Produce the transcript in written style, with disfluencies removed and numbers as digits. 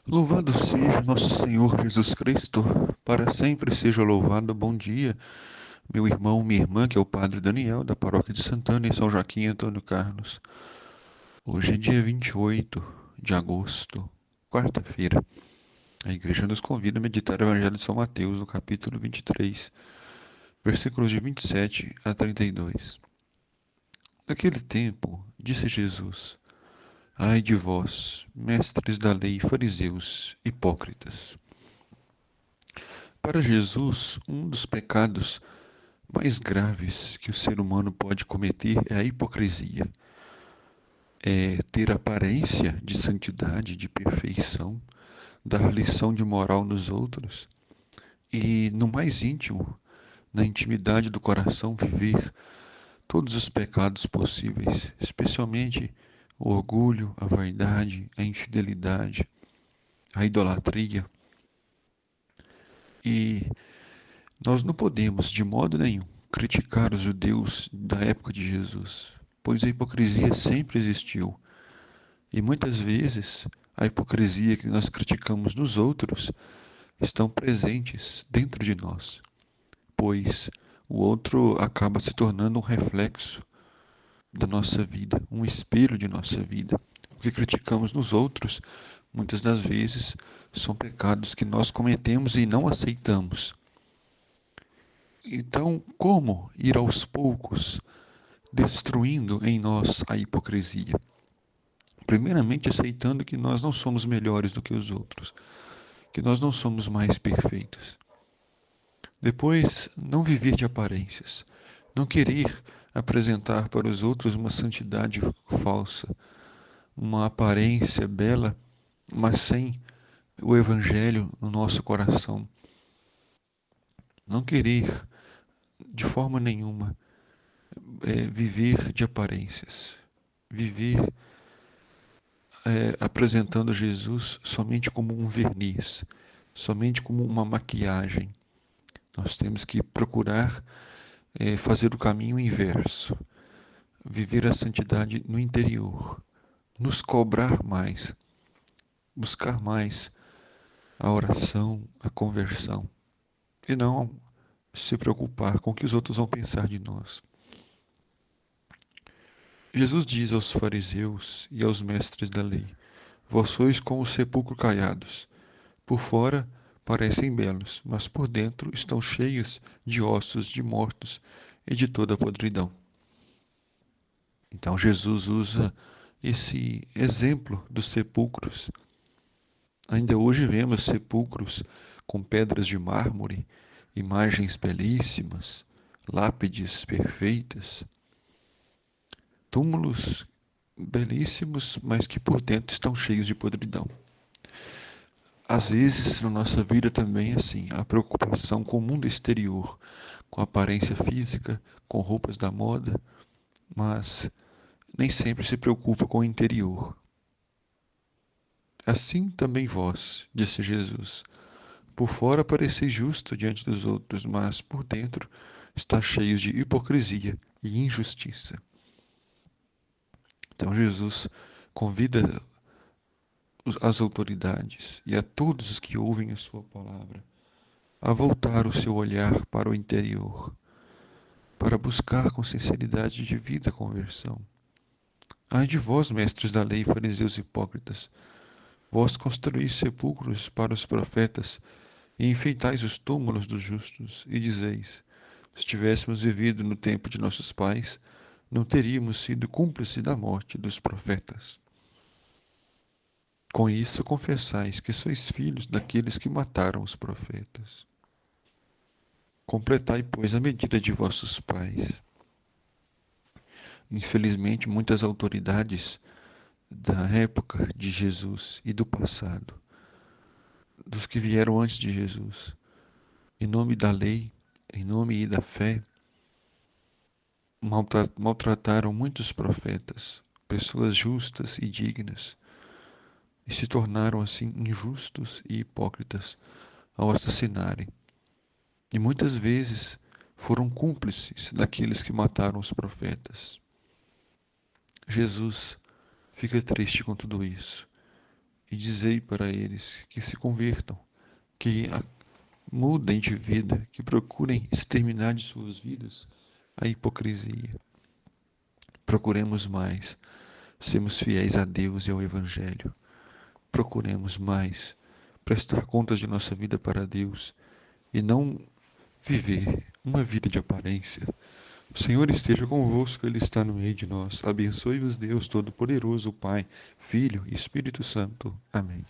Louvado seja nosso Senhor Jesus Cristo, para sempre seja louvado. Bom dia, meu irmão, minha irmã, que é o Padre Daniel, da Paróquia de Santana, em São Joaquim Antônio Carlos. Hoje é dia 28 de agosto, quarta-feira. A igreja nos convida a meditar o Evangelho de São Mateus, no capítulo 23, versículos de 27 a 32. Naquele tempo, disse Jesus: Ai de vós, mestres da lei, fariseus, hipócritas! Para Jesus, um dos pecados mais graves que o ser humano pode cometer é a hipocrisia. É ter aparência de santidade, de perfeição, dar lição de moral nos outros e, no mais íntimo, na intimidade do coração, viver todos os pecados possíveis, especialmente o orgulho, a vaidade, a infidelidade, a idolatria. E nós não podemos, de modo nenhum, criticar os judeus da época de Jesus, pois a hipocrisia sempre existiu. E muitas vezes a hipocrisia que nós criticamos nos outros estão presentes dentro de nós, pois o outro acaba se tornando um reflexo da nossa vida, um espelho de nossa vida. O que criticamos nos outros, muitas das vezes, são pecados que nós cometemos e não aceitamos. Então, como ir aos poucos destruindo em nós a hipocrisia? Primeiramente, aceitando que nós não somos melhores do que os outros, que nós não somos mais perfeitos. Depois, não viver de aparências, não querer apresentar para os outros uma santidade falsa, uma aparência bela, mas sem o Evangelho no nosso coração. Não querer, de forma nenhuma, viver de aparências, viver apresentando Jesus somente como um verniz, somente como uma maquiagem. Nós temos que procurar fazer o caminho inverso, viver a santidade no interior, nos cobrar mais, buscar mais a oração, a conversão, e não se preocupar com o que os outros vão pensar de nós. Jesus diz aos fariseus e aos mestres da lei: Vós sois como o sepulcro caiados. Por fora parecem belos, mas por dentro estão cheios de ossos de mortos e de toda a podridão. Então Jesus usa esse exemplo dos sepulcros. Ainda hoje vemos sepulcros com pedras de mármore, imagens belíssimas, lápides perfeitas, túmulos belíssimos, mas que por dentro estão cheios de podridão. Às vezes, na nossa vida também é assim, a preocupação com o mundo exterior, com a aparência física, com roupas da moda, mas nem sempre se preocupa com o interior. Assim também vós, disse Jesus, por fora pareceis justo diante dos outros, mas por dentro está cheios de hipocrisia e injustiça. Então Jesus convida as autoridades e a todos os que ouvem a sua palavra a voltar o seu olhar para o interior, para buscar com sinceridade de vida a conversão. Ai de vós, mestres da lei, fariseus hipócritas, vós construís sepulcros para os profetas e enfeitais os túmulos dos justos, e dizeis: se tivéssemos vivido no tempo de nossos pais, não teríamos sido cúmplices da morte dos profetas. Com isso confessais que sois filhos daqueles que mataram os profetas. Completai, pois, a medida de vossos pais. Infelizmente, muitas autoridades da época de Jesus e do passado, dos que vieram antes de Jesus, em nome da lei, em nome da fé, maltrataram muitos profetas, pessoas justas e dignas, e se tornaram assim injustos e hipócritas ao assassinarem. E muitas vezes foram cúmplices daqueles que mataram os profetas. Jesus fica triste com tudo isso e dizei para eles que se convertam, que mudem de vida, que procurem exterminar de suas vidas a hipocrisia. Procuremos mais sermos fiéis a Deus e ao Evangelho. Procuremos mais prestar contas de nossa vida para Deus e não viver uma vida de aparência. O Senhor esteja convosco, Ele está no meio de nós. Abençoe-vos, Deus Todo-Poderoso, Pai, Filho e Espírito Santo. Amém.